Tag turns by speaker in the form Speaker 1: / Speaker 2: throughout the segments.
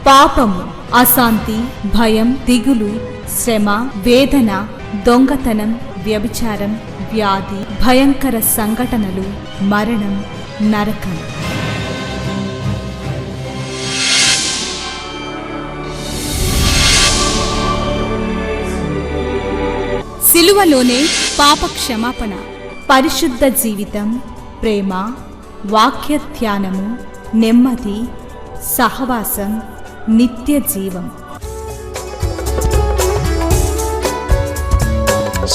Speaker 1: పాపము, అశాంతి, భయం, దిగులు, శ్రమ, వేదన, దొంగతనం, వ్యభిచారం, వ్యాధి, భయంకర సంఘటనలు, మరణం, నరకం. సిలువలోనే పాప క్షమాపణ, పరిశుద్ధ జీవితం, ప్రేమ, వాక్య ధ్యానము, నెమ్మది, సహవాసం, నిత్య జీవం.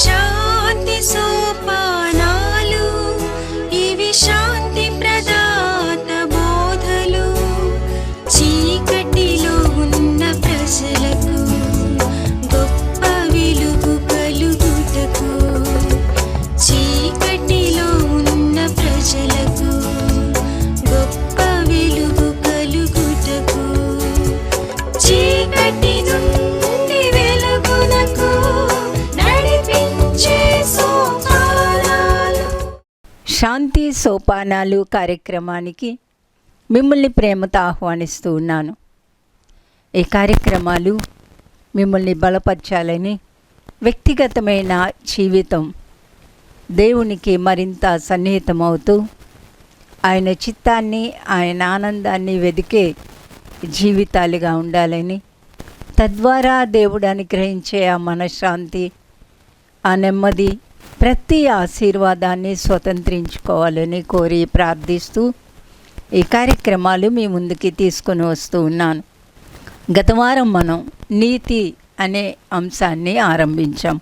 Speaker 2: శాంతి సోపానాలు, ఇవి శాంతి ప్రదాత బోధలు. చీకటిలో ఉన్న ప్రజలకు గొప్ప వెలుగు కలుగుటకు, చీకటిలో ఉన్న ప్రజలకు గొప్ప వెలుగు కలుగుటకు, చీకటి నుండి వెలుగునకు నడిపించే సోపానాలు.
Speaker 3: శాంతి సోపానాలు కార్యక్రమానికి మిమ్మల్ని ప్రేమతో ఆహ్వానిస్తూ ఉన్నాను. ఈ కార్యక్రమాలు మిమ్మల్ని బలపరచాలని, వ్యక్తిగతమైన జీవితం దేవునికి మరింత సన్నిహితమవుతూ ఆయన చిత్తాన్ని, ఆయన ఆనందాన్ని వెదికే జీవితాలుగా ఉండాలని, తద్వారా దేవుడు అనుగ్రహించే ఆ మనశ్శాంతి, ఆ నెమ్మది, ప్రతి ఆశీర్వాదాన్ని స్వతంత్రించుకోవాలని కోరి ప్రార్థిస్తూ ఈ కార్యక్రమాలు మీ ముందుకి తీసుకొని వస్తూ ఉన్నాను. గత వారం మనం నీతి అనే అంశాన్ని ఆరంభించాం.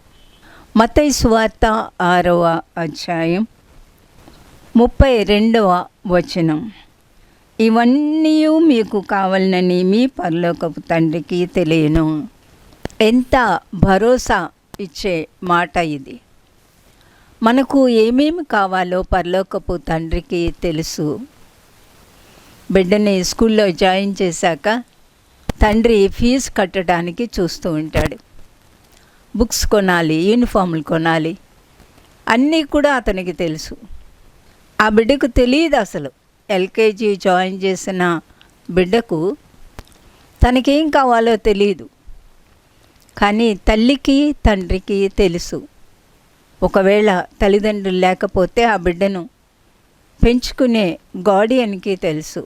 Speaker 3: మత్తయి సువార్త 6వ అధ్యాయం 32వ వచనం. ఇవన్నీ మీకు కావాలని మీ పరలోకపు తండ్రికి తెలియను. ఎంత భరోసా ఇచ్చే మాట ఇది. మనకు ఏమేమి కావాలో పరలోకపు తండ్రికి తెలుసు. బిడ్డని స్కూల్లో జాయిన్ చేశాక తండ్రి ఫీజు కట్టడానికి చూస్తూ ఉంటాడు. బుక్స్ కొనాలి, యూనిఫామ్లు కొనాలి, అన్నీ కూడా అతనికి తెలుసు. ఆ బిడ్డకు తెలియదు అసలు. ఎల్కేజీ జాయిన్ చేసిన బిడ్డకు తనకేం కావాలో తెలియదు. కానీ తల్లికి తండ్రికి తెలుసు. ఒకవేళ తల్లిదండ్రులు లేకపోతే ఆ బిడ్డను పెంచుకునే గార్డియన్కి తెలుసు.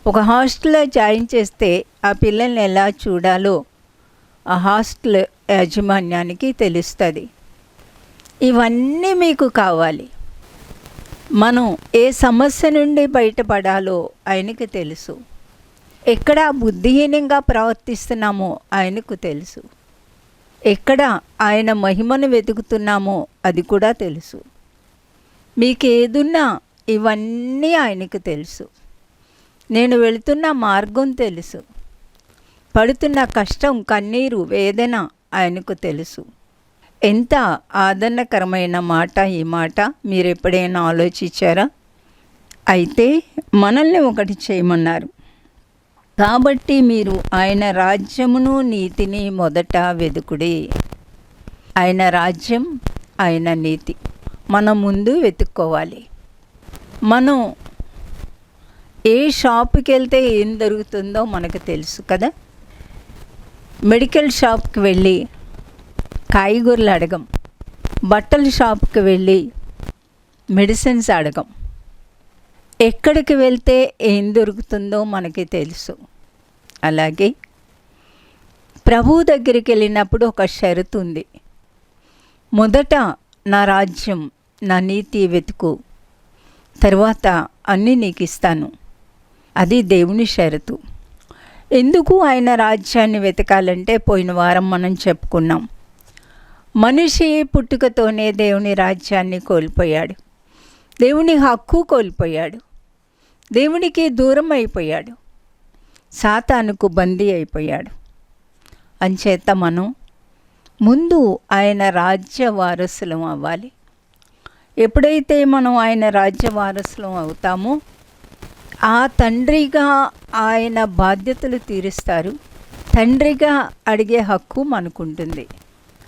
Speaker 3: ఒక హాస్టల్లో జాయిన్ చేస్తే ఆ పిల్లల్ని ఎలా చూడాలో ఆ హాస్టల్ యాజమాన్యానికి తెలుస్తుంది. ఇవన్నీ మీకు కావాలి. మనం ఏ సమస్య నుండి బయటపడాలో ఆయనకు తెలుసు. ఎక్కడ బుద్ధిహీనంగా ప్రవర్తిస్తున్నామో ఆయనకు తెలుసు. ఎక్కడ ఆయన మహిమను వెతుకుతున్నామో అది కూడా తెలుసు. మీకు ఏదున్నా ఇవన్నీ ఆయనకు తెలుసు. నేను వెళుతున్న మార్గం తెలుసు. పడుతున్న కష్టం, కన్నీరు, వేదన ఆయనకు తెలుసు. ఎంత ఆదరణకరమైన మాట ఈ మాట. మీరు ఎప్పుడైనా ఆలోచించారా? అయితే మనల్ని ఒకటి చేయమన్నారు. కాబట్టి మీరు ఆయన రాజ్యమును నీతిని మొదట వెతుకుడి. ఆయన రాజ్యం, ఆయన నీతి మనం ముందు వెతుక్కోవాలి. మనం ఏ షాప్కి వెళ్తే ఏం దొరుకుతుందో మనకు తెలుసు కదా. మెడికల్ షాప్కి వెళ్ళి కాయగూరలు అడగం. బట్టల షాప్కి వెళ్ళి మెడిసిన్స్ అడగం. ఎక్కడికి వెళ్తే ఏం దొరుకుతుందో మనకి తెలుసు. అలాగే ప్రభువు దగ్గరికి వెళ్ళినప్పుడు ఒక షరతు ఉంది. మొదట నా రాజ్యం, నా నీతి వెతుకు, తర్వాత అన్నీ నీకు ఇస్తాను. అది దేవుని షరతు. ఎందుకు ఆయన రాజ్యాన్ని వెతకాలంటే పోయిన వారం మనం చెప్పుకున్నాం. మనిషి పుట్టుకతోనే దేవుని రాజ్యాన్ని కోల్పోయాడు. దేవుని హక్కు కోల్పోయాడు. దేవునికి దూరం అయిపోయాడు. సాతానుకు బందీ అయిపోయాడు. అంచేత మనం ముందు ఆయన రాజ్య వారసులం అవ్వాలి. ఎప్పుడైతే మనం ఆయన రాజ్య వారసులం అవుతామో ఆ తండ్రిగా ఆయన బాధ్యతలు తీరుస్తారు. తండ్రిగా అడిగే హక్కు మనకుంటుంది.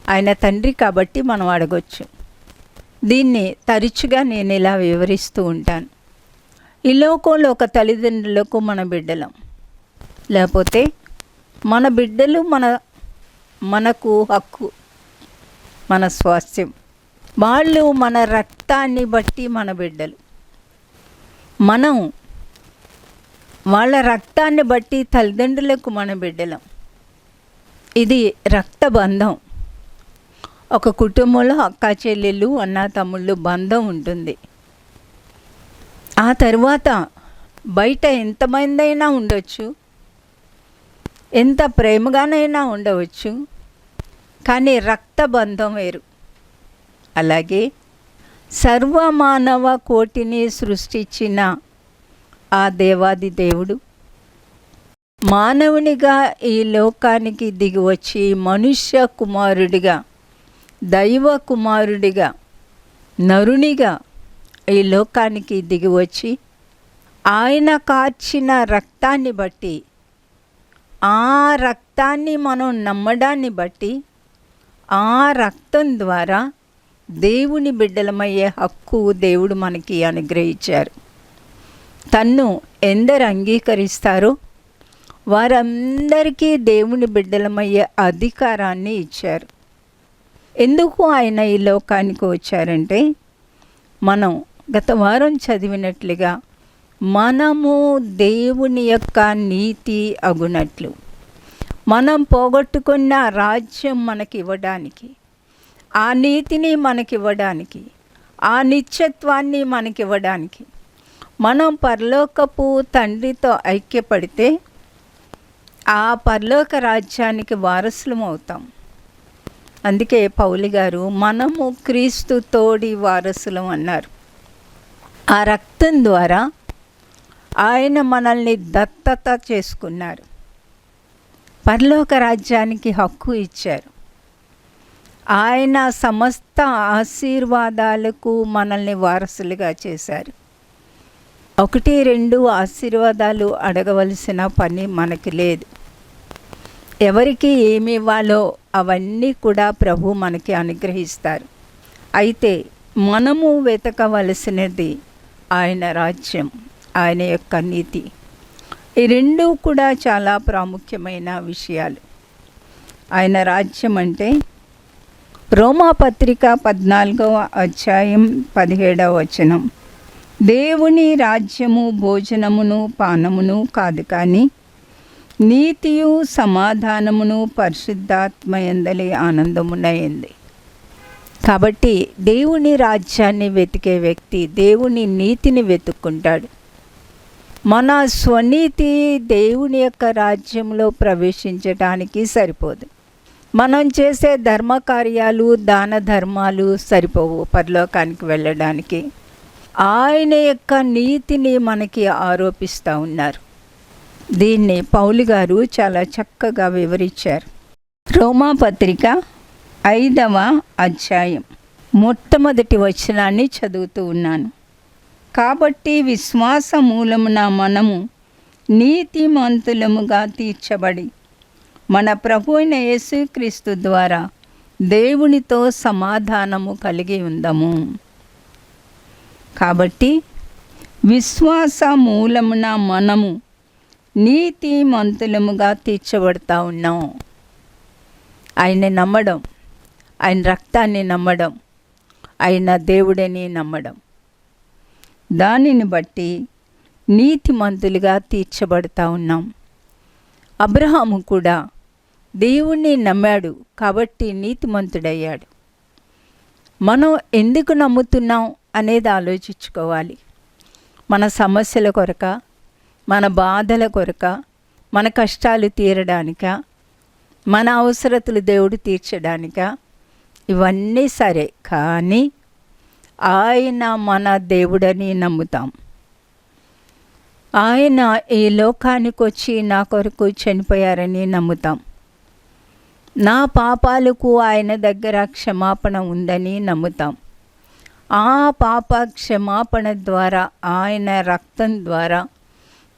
Speaker 3: ఆయన తండ్రి కాబట్టి మనం అడగొచ్చు. దీన్ని తరచుగా నేను ఇలా వివరిస్తూ ఉంటాను. ఈ లోకంలో ఒక తల్లిదండ్రులకు మన బిడ్డలం, లేకపోతే మన బిడ్డలు మనకు హక్కు, మన స్వాస్థ్యం. వాళ్ళు మన రక్తాన్ని బట్టి మన బిడ్డలు. మనం వాళ్ళ రక్తాన్ని బట్టి తల్లిదండ్రులకు మన బిడ్డలం. ఇది రక్త బంధం. ఒక కుటుంబంలో అక్క చెల్లెళ్ళు, అన్న తమ్ముళ్ళు బంధం ఉంటుంది. ఆ తర్వాత బయట ఎంతమందైనా ఉండొచ్చు, ఎంత ప్రేమగానైనా ఉండవచ్చు, కానీ రక్త బంధం వేరు. అలాగే సర్వమానవ కోటిని సృష్టించిన ఆ దేవాది దేవుడు మానవునిగా ఈ లోకానికి దిగి వచ్చి మనుష్య కుమారుడిగా, దైవ కుమారుడిగా, నరునిగా ఈ లోకానికి దిగి వచ్చి ఆయన కార్చిన రక్తాన్ని బట్టి, ఆ రక్తాన్ని మనం నమ్మడాన్ని బట్టి, ఆ రక్తం ద్వారా దేవుని బిడ్డలమయ్యే హక్కు దేవుడు మనకి అనుగ్రహించారు. తన్ను ఎందరు అంగీకరిస్తారో వారందరికీ దేవుని బిడ్డలమయ్యే అధికారాన్ని ఇచ్చారు. ఎందుకు ఆయన ఈ లోకానికి వచ్చారంటే, మనం గత వారం చదివినట్లుగా మనము దేవుని యొక్క నీతి అగునట్లు, మనం పోగొట్టుకున్న రాజ్యం మనకి ఇవ్వడానికి, ఆ నీతిని మనకివ్వడానికి, ఆ నిత్యత్వాన్ని మనకివ్వడానికి, మనం పరలోకపు తండ్రితో ఐక్యపడితే ఆ పరలోక రాజ్యానికి వారసులం అవుతాం. అందుకే పౌలు గారు మనము క్రీస్తు తోడి వారసులం అన్నారు. ఆ రక్తం ద్వారా ఆయన మనల్ని దత్తత చేసుకున్నారు, పరలోక రాజ్యానికి హక్కు ఇచ్చారు. ఆయన సమస్త ఆశీర్వాదాలకు మనల్ని వారసులుగా చేశారు. 1-2 ఆశీర్వాదాలు అడగవలసిన పని మనకి లేదు. ఎవరికి ఏమి ఇవ్వాలో అవన్నీ కూడా ప్రభు మనకి అనుగ్రహిస్తారు. అయితే మనము వెతకవలసినది ఆయన రాజ్యం, ఆయన యొక్క నీతి. ఈ రెండూ కూడా చాలా ప్రాముఖ్యమైన విషయాలు. ఆయన రాజ్యం అంటే రోమాపత్రిక 14వ అధ్యాయం 17వ వచనం, దేవుని రాజ్యము భోజనమును పానమును కాదు, కానీ నీతియు సమాధానమును పరిశుద్ధాత్మయందలి ఆనందమునైంది. కాబట్టి దేవుని రాజ్యాన్ని వెతికే వ్యక్తి దేవుని నీతిని వెతుక్కుంటాడు. మన స్వనీతి దేవుని యొక్క రాజ్యంలో ప్రవేశించడానికి సరిపోదు. మనం చేసే ధర్మకార్యాలు, దాన ధర్మాలు సరిపోవు పరలోకానికి వెళ్ళడానికి. ఆయన యొక్క నీతిని మనకి ఆరోపిస్తూ ఉన్నారు. దీన్ని పౌలు గారు చాలా చక్కగా వివరించారు. రోమాపత్రిక 5వ అధ్యాయం మొట్టమొదటి వచనాన్ని చదువుతూ ఉన్నాను. కాబట్టి విశ్వాస మూలమున మనము నీతిమంతులముగా తీర్చబడి మన ప్రభు అయిన యేసుక్రీస్తు ద్వారా దేవునితో సమాధానము కలిగి ఉందాము. కాబట్టి విశ్వాస మూలమున మనము నీతిమంతులముగా తీర్చబడతా ఉన్నాం. ఆయన్ని నమ్మడం, ఆయన రక్తాన్ని నమ్మడం, ఆయన దేవుడని నమ్మడం, దానిని బట్టి నీతిమంతులుగా తీర్చబడతా ఉన్నాం. అబ్రహాము కూడా దేవుణ్ణి నమ్మాడు కాబట్టి నీతిమంతుడయ్యాడు. మనం ఎందుకు నమ్ముతున్నాం అనేది ఆలోచించుకోవాలి. మన సమస్యల కొరక, మన బాధల కొరక, మన కష్టాలు తీరడానిక, మన అవసరతలు దేవుడు తీర్చడానిక, ఇవన్నీ సరే, కానీ ఆయన మన దేవుడని నమ్ముతాం. ఆయన ఈ లోకానికి వచ్చి నా కొరకు చనిపోయారని నమ్ముతాం. నా పాపాలకు ఆయన దగ్గర క్షమాపణ ఉందని నమ్ముతాం. ఆ పాప క్షమాపణ ద్వారా, ఆయన రక్తం ద్వారా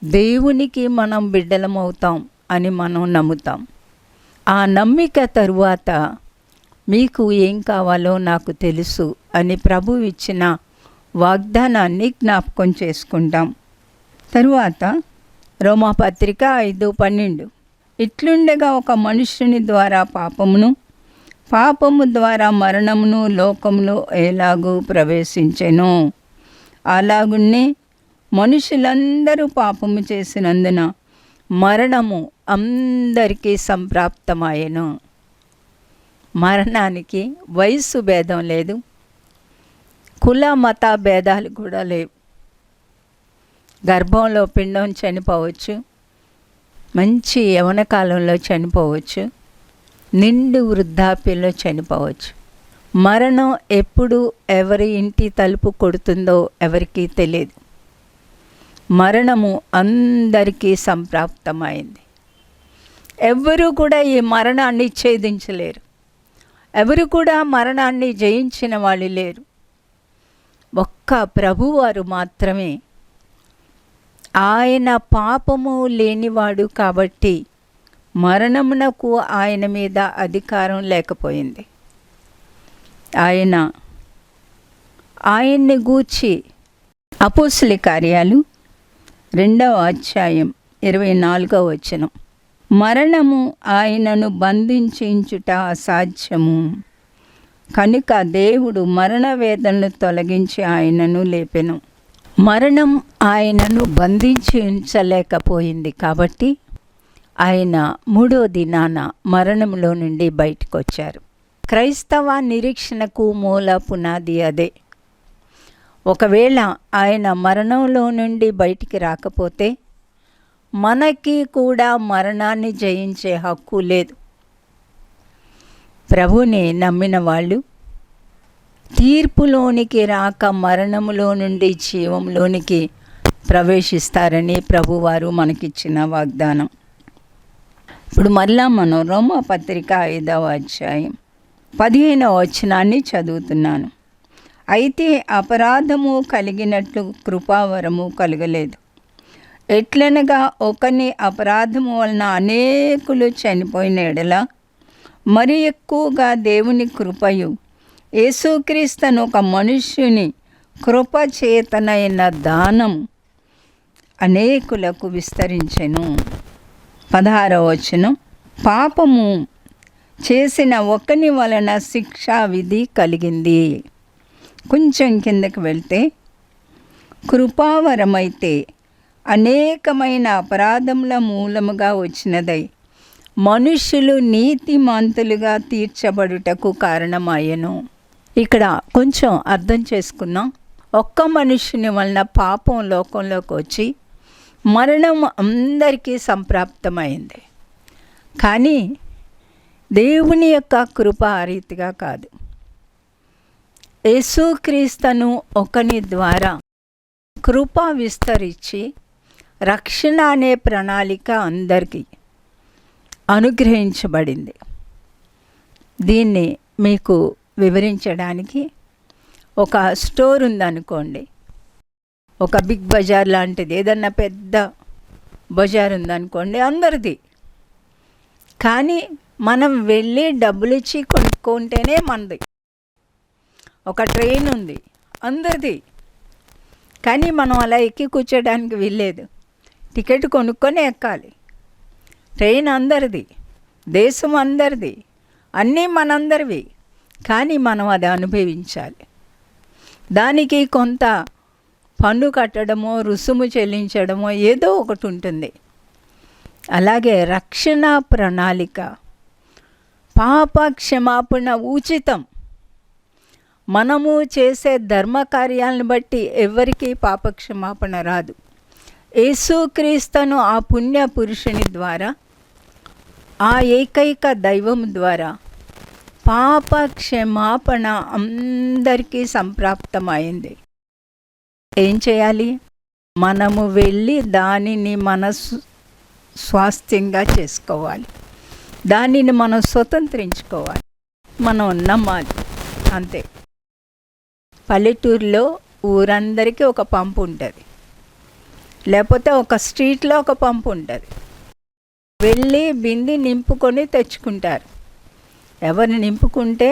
Speaker 3: దేవునికి మనం బిడ్డలమవుతాం అని మనం నమ్ముతాం. ఆ నమ్మిక తరువాత మీకు ఏం కావాలో నాకు తెలుసు అని ప్రభువు ఇచ్చిన వాగ్దానాన్ని జ్ఞాపకం చేసుకుంటాం. తరువాత రోమాపత్రిక 5:12, ఇట్లుండగా ఒక మనుష్యుని ద్వారా పాపమును, పాపము ద్వారా మరణమును లోకములో ఎలాగూ ప్రవేశించెను, అలాగున్నే మనుషులందరూ పాపము చేసినందున మరణము అందరికీ సంప్రాప్తమాయెను. మరణానికి వయస్సు భేదం లేదు, కుల మత భేదాలు కూడా లేవు. గర్భంలో పిండం చనిపోవచ్చు, మంచి యవ్వన కాలంలో చనిపోవచ్చు, నిండు వృద్ధాప్యంలో చనిపోవచ్చు. మరణం ఎప్పుడు ఎవరి ఇంటి తలుపు కొడుతుందో ఎవరికీ తెలియదు. మరణము అందరికీ సంప్రాప్తమైంది. ఎవరు కూడా ఈ మరణాన్ని ఛేదించలేరు. ఎవరు కూడా మరణాన్ని జయించిన వాళ్ళు లేరు. ఒక్క ప్రభువారు మాత్రమే. ఆయన పాపము లేనివాడు కాబట్టి మరణమునకు ఆయన మీద అధికారం లేకపోయింది. ఆయన్ని గూర్చి అపోస్తుల కార్యాలు 2వ అధ్యాయం 24వ వచనం, మరణము ఆయనను బంధించుట అసాధ్యము, కనుక దేవుడు మరణ వేదనను తొలగించి ఆయనను లేపెను. మరణం ఆయనను బంధించి ఉంచలేకపోయింది కాబట్టి ఆయన 3వ దినాన మరణంలో నుండి బయటకు వచ్చారు. క్రైస్తవ నిరీక్షణకు మూల పునాది అదే. ఒకవేళ ఆయన మరణంలో నుండి బయటికి రాకపోతే మనకి కూడా మరణాన్ని జయించే హక్కు లేదు. ప్రభుని నమ్మిన వాళ్ళు తీర్పులోనికి రాక మరణములో నుండి జీవంలోనికి ప్రవేశిస్తారని ప్రభువారు మనకిచ్చిన వాగ్దానం. ఇప్పుడు మరలా మనం రోమాపత్రిక 5వ అధ్యాయం 15వ వచనాన్ని చదువుతున్నాను. అయితే అపరాధము కలిగినట్లు కృపావరము కలగలేదు. ఎట్లనగా ఒకని అపరాధము వలన అనేకులు చనిపోయిన ఎడల మరి ఎక్కువగా దేవుని కృపయు యేసుక్రీస్తును ఒక మనుష్యుని కృపచేతనైన దానం అనేకులకు విస్తరించెను. 16వ వచనం, పాపము చేసిన ఒకని వలన శిక్షా విధి కలిగింది. కొంచెం కిందకి వెళ్తే, కృపావరమైతే అనేకమైన అపరాధముల మూలముగా వచ్చినదై మనుష్యులు నీతిమంతులుగా తీర్చబడుటకు కారణమయ్యను. ఇక్కడ కొంచెం అర్థం చేసుకున్నాం. ఒక్క మనుష్యుని వలన పాపం లోకంలోకి వచ్చి మరణం అందరికీ సంప్రాప్తమైంది. కానీ దేవుని యొక్క కృప ఆ రీతిగా కాదు. యేసుక్రీస్తును ఒకని ద్వారా కృప విస్తరించి రక్షణ అనే ప్రణాళిక అందరికీ అనుగ్రహించబడింది. దీన్ని మీకు వివరించడానికి ఒక స్టోర్ ఉందనుకోండి, ఒక బిగ్ బజార్ లాంటిది, ఏదన్నా పెద్ద బజార్ ఉందనుకోండి, అందరిది. కానీ మనం వెళ్ళి డబ్బులు ఇచ్చి కొనుక్కుంటేనే మనది. ఒక ట్రైన్ ఉంది, అందరిది. కానీ మనం అలా ఎక్కి కూర్చోడానికి వీల్లేదు. టికెట్ కొనుక్కొని ఎక్కాలి. ట్రైన్ అందరిది, దేశం అందరిది, అన్నీ మనందరివి. కానీ మనం అది అనుభవించాలి. దానికి కొంత పన్ను కట్టడమో రుసుము చెల్లించడమో ఏదో ఒకటి ఉంటుంది. అలాగే రక్షణ ప్రణాళిక, పాప క్షమాపణ ఉచితం. మనము చేసే ధర్మకార్యాలను బట్టి ఎవరికీ పాపక్షమాపణ రాదు. యేసుక్రీస్తును ఆ పుణ్య పురుషుని ద్వారా, ఆ ఏకైక దైవం ద్వారా పాప క్షమాపణ అందరికీ సంప్రాప్తమైంది. ఏం చేయాలి? మనము వెళ్ళి దానిని మన స్వాస్థ్యంగా చేసుకోవాలి. దానిని మనం స్వతంత్రించుకోవాలి. మనం నమ్మాలి, అంతే. పల్లెటూరులో ఊరందరికీ ఒక పంపు ఉంటుంది, లేకపోతే ఒక స్ట్రీట్లో ఒక పంపు ఉంటుంది. వెళ్ళి బింది నింపుకొని తెచ్చుకుంటారు. ఎవరు నింపుకుంటే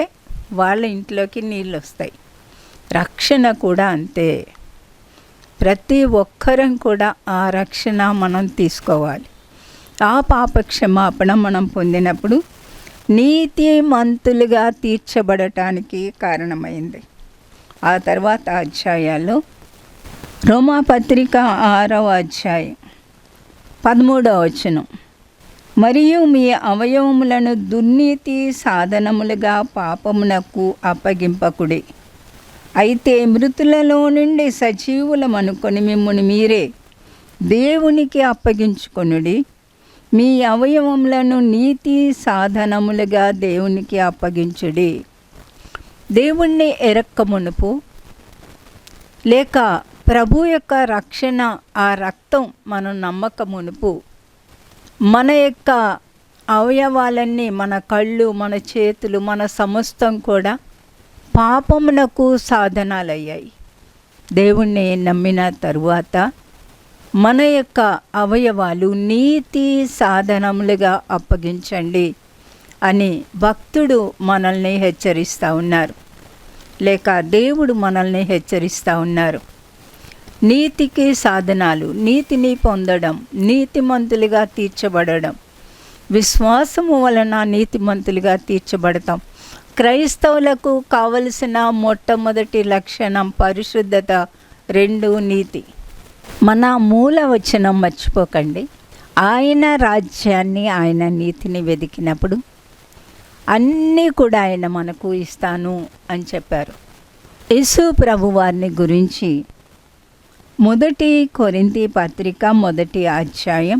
Speaker 3: వాళ్ళ ఇంట్లోకి నీళ్ళు వస్తాయి. రక్షణ కూడా అంతే. ప్రతి ఒక్కరం కూడా ఆ రక్షణ మనం తీసుకోవాలి. ఆ పాప క్షమాపణ మనం పొందినప్పుడు నీతిమంతులుగా తీర్చబడటానికి కారణమైంది. ఆ తర్వాత అధ్యాయాల్లో రోమాపత్రిక 6వ అధ్యాయం 13వ వచనం, మరియు మీ అవయవములను దుర్నీతి సాధనములుగా పాపమునకు అప్పగింపకుడి, అయితే మృతులలో నుండి సజీవులమనుకొని మిమ్మును మీరే దేవునికి అప్పగించుకొనుడి. మీ అవయవములను నీతి సాధనములుగా దేవునికి అప్పగించుడి. దేవుణ్ణి ఎరక్క మునుపు లేక ప్రభు యొక్క రక్షణ, ఆ రక్తం మనం నమ్మక మునుపు మన యొక్క అవయవాలన్నీ, మన కళ్ళు, మన చేతులు, మన సమస్తం కూడా పాపమునకు సాధనాలయ్యాయి. దేవుణ్ణి నమ్మిన తరువాత మన యొక్క అవయవాలు నీతి సాధనములుగా అప్పగించండి అని భక్తుడు మనల్ని హెచ్చరిస్తూ ఉన్నారు, లేక దేవుడు మనల్ని హెచ్చరిస్తూ ఉన్నారు. నీతికి సాధనాలు, నీతిని పొందడం, నీతిమంతులుగా తీర్చబడడం, విశ్వాసము వలన నీతిమంతులుగా తీర్చబడతాం. క్రైస్తవులకు కావలసిన మొట్టమొదటి లక్షణం పరిశుద్ధత, 2 నీతి. మన మూల వచనం మర్చిపోకండి. ఆయన రాజ్యాన్ని, ఆయన నీతిని వెతికినప్పుడు అన్నీ కూడా ఆయన మనకు ఇస్తాను అని చెప్పారు. యేసు ప్రభు వారిని గురించి 1 కొరింథీ పత్రిక 1వ అధ్యాయం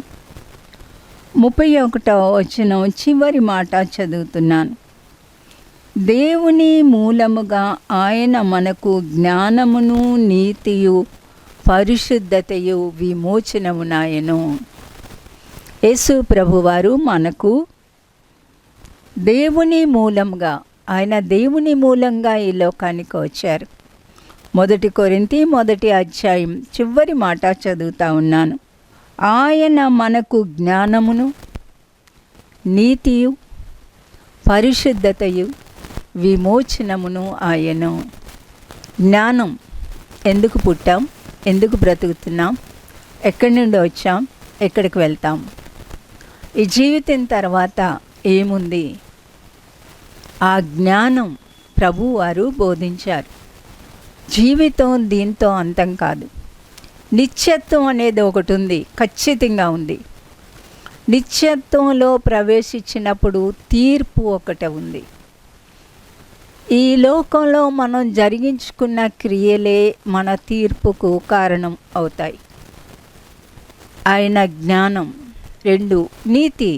Speaker 3: 31వ వచనం చివరి మాట చదువుతున్నాను. దేవుని మూలముగా ఆయన మనకు జ్ఞానమును, నీతియు, పరిశుద్ధతయు, విమోచనమునాయను. యేసు ప్రభువారు మనకు దేవుని మూలంగా, ఆయన దేవుని మూలంగా ఈ లోకానికి వచ్చారు. 1 కొరింథీ 1వ అధ్యాయం చివరి మాట చదువుతా ఉన్నాను. ఆయన మనకు జ్ఞానమును, నీతియు, పరిశుద్ధతయు, విమోచనమును ఆయను. జ్ఞానం, ఎందుకు పుట్టాం, ఎందుకు బ్రతుకుతున్నాం, ఎక్కడి నుండి వచ్చాం, ఎక్కడికి వెళ్తాం, ఈ జీవితం తర్వాత ఏముంది, ఆ జ్ఞానం ప్రభువారు బోధించారు. జీవితం దీంతో అంతం కాదు. నిత్యత్వం అనేది ఒకటి ఉంది, ఖచ్చితంగా ఉంది. నిత్యత్వంలో ప్రవేశించినప్పుడు తీర్పు ఒకటి ఉంది. ఈ లోకంలో మనం జరిగించుకున్న క్రియలే మన తీర్పుకు కారణం అవుతాయి. ఆయన జ్ఞానం, 2 నీతి.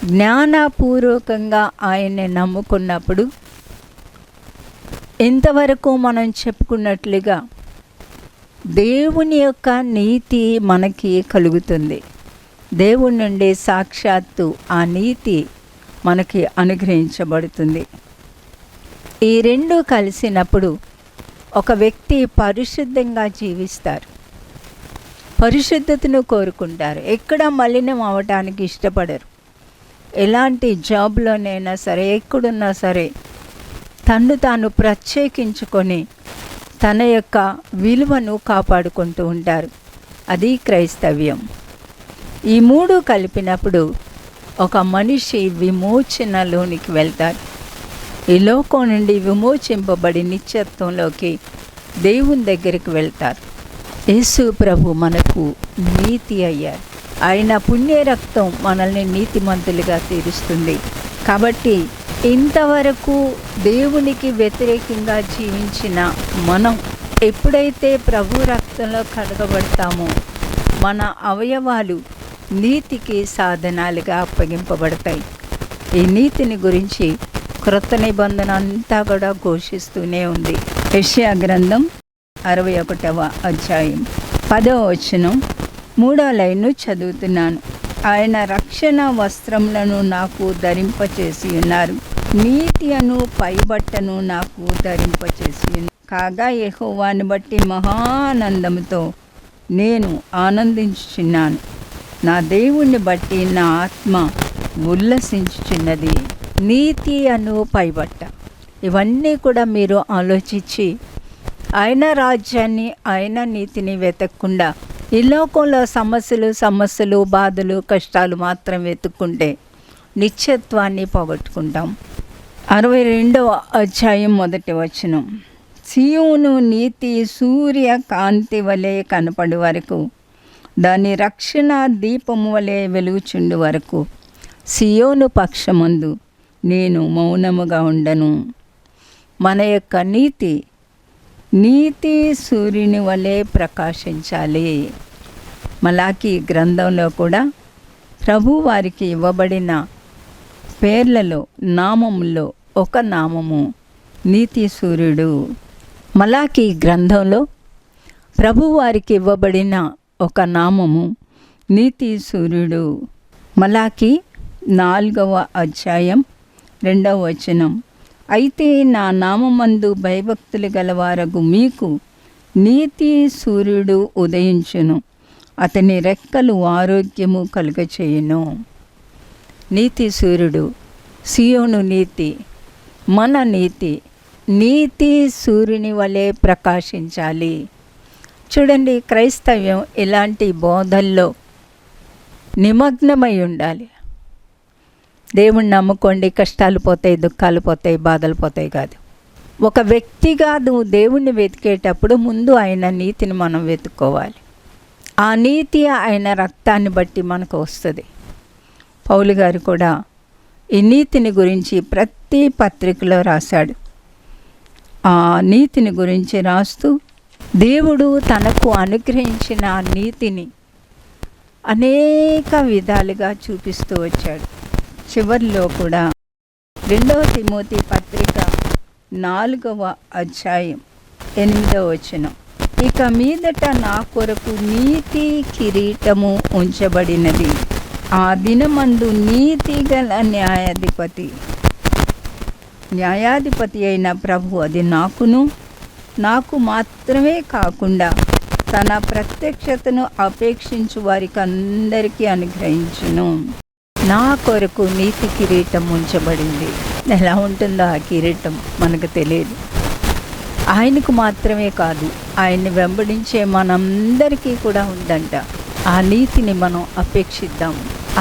Speaker 3: జ్ఞానపూర్వకంగా ఆయన్ని నమ్ముకున్నప్పుడు ఇంతవరకు మనం చెప్పుకున్నట్లుగా దేవుని యొక్క నీతి మనకి కలుగుతుంది. దేవుని నుండి సాక్షాత్తు ఆ నీతి మనకి అనుగ్రహించబడుతుంది. ఈ 2 కలిసినప్పుడు ఒక వ్యక్తి పరిశుద్ధంగా జీవిస్తారు, పరిశుద్ధతను కోరుకుంటారు, ఎక్కడ మలినం అవ్వటానికి ఇష్టపడరు. ఎలాంటి జాబ్లోనైనా సరే, ఎక్కడున్నా సరే తన్ను తాను ప్రత్యేకించుకొని తన యొక్క విలువను కాపాడుకుంటూ ఉంటారు. అది క్రైస్తవ్యం. ఈ 3 కలిపినప్పుడు ఒక మనిషి విమోచనలోనికి వెళ్తారు. ఈ లోకం నుండి విమోచింపబడి నిత్యత్వంలోకి దేవుని దగ్గరికి వెళ్తారు. యేసు ప్రభు మనకు నీతి అయ్యారు. ఆయన పుణ్య రక్తం మనల్ని నీతిమంతులుగా తీరుస్తుంది. కాబట్టి ఇంతవరకు దేవునికి వ్యతిరేకంగా జీవించిన మనం ఎప్పుడైతే ప్రభు రక్తంలో కడగబడతామో మన అవయవాలు నీతికి సాధనాలుగా అప్పగింపబడతాయి. ఈ నీతిని గురించి క్రొత్త నిబంధన అంతా కూడా ఘోషిస్తూనే ఉంది. యెషయా గ్రంథం 61వ అధ్యాయం 10వ వచనం 3వ లైను చదువుతున్నాను. ఆయన రక్షణ వస్త్రములను నాకు ధరింపచేసి ఉన్నారు, నీతి అను పైబట్టను నాకు ధరింపచేసి ఉన్నారు. కాగా యెహోవాను బట్టి మహానందముతో నేను ఆనందించుచున్నాను, నా దేవుణ్ణి బట్టి నా ఆత్మ ఉల్లసించుచున్నది. నీతి అను పైబట్ట, ఇవన్నీ కూడా మీరు ఆలోచించి ఆయన రాజ్యాన్ని, ఆయన నీతిని వెతకకుండా ఈ లోకంలో సమస్యలు బాధలు కష్టాలు మాత్రం వెతుక్కుంటే నిత్యత్వాన్ని పోగొట్టుకుంటాం. 62వ అధ్యాయం 1వ వచనం. సియోను నీతి సూర్య కాంతి వలె కనపడి వరకు, దాని రక్షణ దీపము వలె వెలుగుచుండు వరకు సియోను పక్షమందు నేను మౌనముగా ఉండను. మన యొక్క నీతి సూర్యుని వలె ప్రకాశించాలి. మలాకీ గ్రంథంలో కూడా ప్రభు వారికి ఇవ్వబడిన పేర్లలో నామములో ఒక నామము నీతి సూర్యుడు. మలాకీ గ్రంథంలో ప్రభు వారికి ఇవ్వబడిన ఒక నామము నీతి సూర్యుడు. మలాకీ 4వ అధ్యాయం 2వ వచనం. అయితే నా నామమందు భయభక్తులు గలవారగు మీకు నీతి సూర్యుడు ఉదయించును, అతని రెక్కలు ఆరోగ్యము కలుగచేయును. నీతి సూర్యుడు, సియోను నీతి, మన నీతి సూర్యుని వలె ప్రకాశించాలి. చూడండి, క్రైస్తవ్యం ఇలాంటి బోధల్లో నిమగ్నమై ఉండాలి. దేవుణ్ణి నమ్ముకోండి, కష్టాలు పోతాయి, దుఃఖాలు పోతాయి, బాధలు పోతాయి కాదు. ఒక వ్యక్తిగా నువ్వు దేవుణ్ణి వెతికేటప్పుడు ముందు ఆయన నీతిని మనం వెతుక్కోవాలి. ఆ నీతి ఆయన రక్తాన్ని బట్టి మనకు వస్తుంది. పౌలు గారు కూడా ఈ నీతిని గురించి ప్రతి పత్రికలో రాశాడు. ఆ నీతిని గురించి రాస్తూ దేవుడు తనకు అనుగ్రహించిన నీతిని అనేక విధాలుగా చూపిస్తూ వచ్చాడు. చివరిలో కూడా 2వ తిమోతి పత్రిక 4వ అధ్యాయం 8వ వచనం. ఇక మీదట నా కొరకు నీతి కిరీటము ఉంచబడినది, ఆ దినమందు నీతి గల న్యాయాధిపతి అయిన ప్రభు అది నాకు మాత్రమే కాకుండా తన ప్రత్యక్షతను అపేక్షించు వారికి అందరికీ అనుగ్రహించును. నా కొరకు నీతి కిరీటం ఉంచబడింది. ఎలా ఉంటుందో ఆ కిరీటం మనకు తెలియదు. ఆయనకు మాత్రమే కాదు, ఆయన్ని వెంబడించే మనందరికీ కూడా ఉందంట. ఆ నీతిని మనం అపేక్షిద్దాం.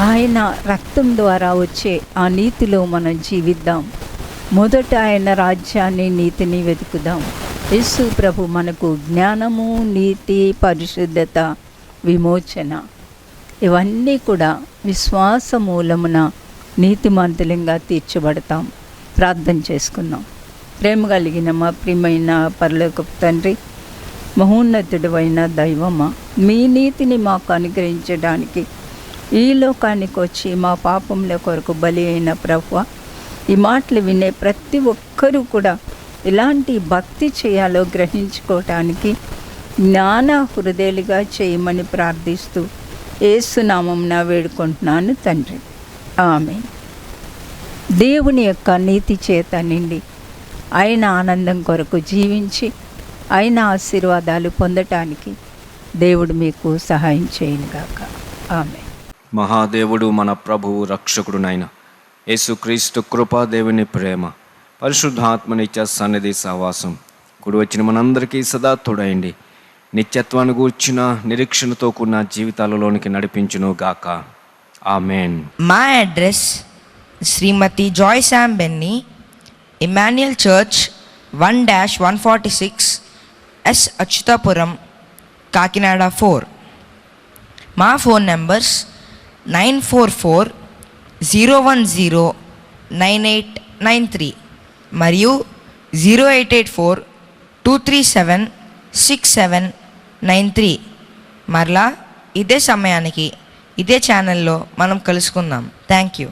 Speaker 3: ఆయన రక్తం ద్వారా వచ్చే ఆ నీతిలో మనం జీవిద్దాం. మొదట ఆయన రాజ్యాన్ని, నీతిని వెతుకుదాం. యేసు ప్రభు మనకు జ్ఞానము, నీతి, పరిశుద్ధత, విమోచన ఇవన్నీ కూడా విశ్వాస మూలమున నీతిమంతులంగా తీర్చబడతాం. ప్రార్థన చేసుకుందాం. ప్రేమ కలిగిన మా ప్రియమైన పరలోకపు తండ్రి, మహోన్నతుడు అయిన దైవమా, మీ నీతిని మాకు అనుగ్రహించడానికి ఈ లోకానికి వచ్చి మా పాపముల కొరకు బలి అయిన ప్రభువా, ఈ మాటలు వినే ప్రతి ఒక్కరూ కూడా ఎలాంటి భక్తి చేయాలో గ్రహించుకోవటానికి జ్ఞాన హృదయాలుగా చేయమని ప్రార్థిస్తూ యేసు నామమున వేడుకుంటున్నాను తండ్రి, ఆమేన్. దేవుని యొక్క నీతి చేత నిండి ఆయన ఆనందం కొరకు జీవించి ఆయన ఆశీర్వాదాలు పొందటానికి దేవుడు మీకు సహాయం చేయనుగాక. ఆమేన్.
Speaker 4: మహాదేవుడు మన ప్రభువు రక్షకుడునైన యేసుక్రీస్తు కృపా, దేవుని ప్రేమ, పరిశుద్ధాత్మ నిత్య సన్నిధి సహవాసం కూడి వచ్చిన మనందరికీ సదా తోడైండి నిత్యత్వాన్ని గూర్చిన నిరీక్షణతో కూడిన జీవితాలలోనికి నడిపించును గాక. ఆమేన్.
Speaker 5: మా address Srimathi Joy Sam Benny, Emmanuel church 1-146 S Achyutapuram, Kakinada 4. మా ఫోన్ నంబర్స్ 944-010-9893 మరియు 0884-237-6793. మరలా ఇదే సమయానికి ఇదే ఛానల్లో మనం కలుసుకుందాం. Thank you.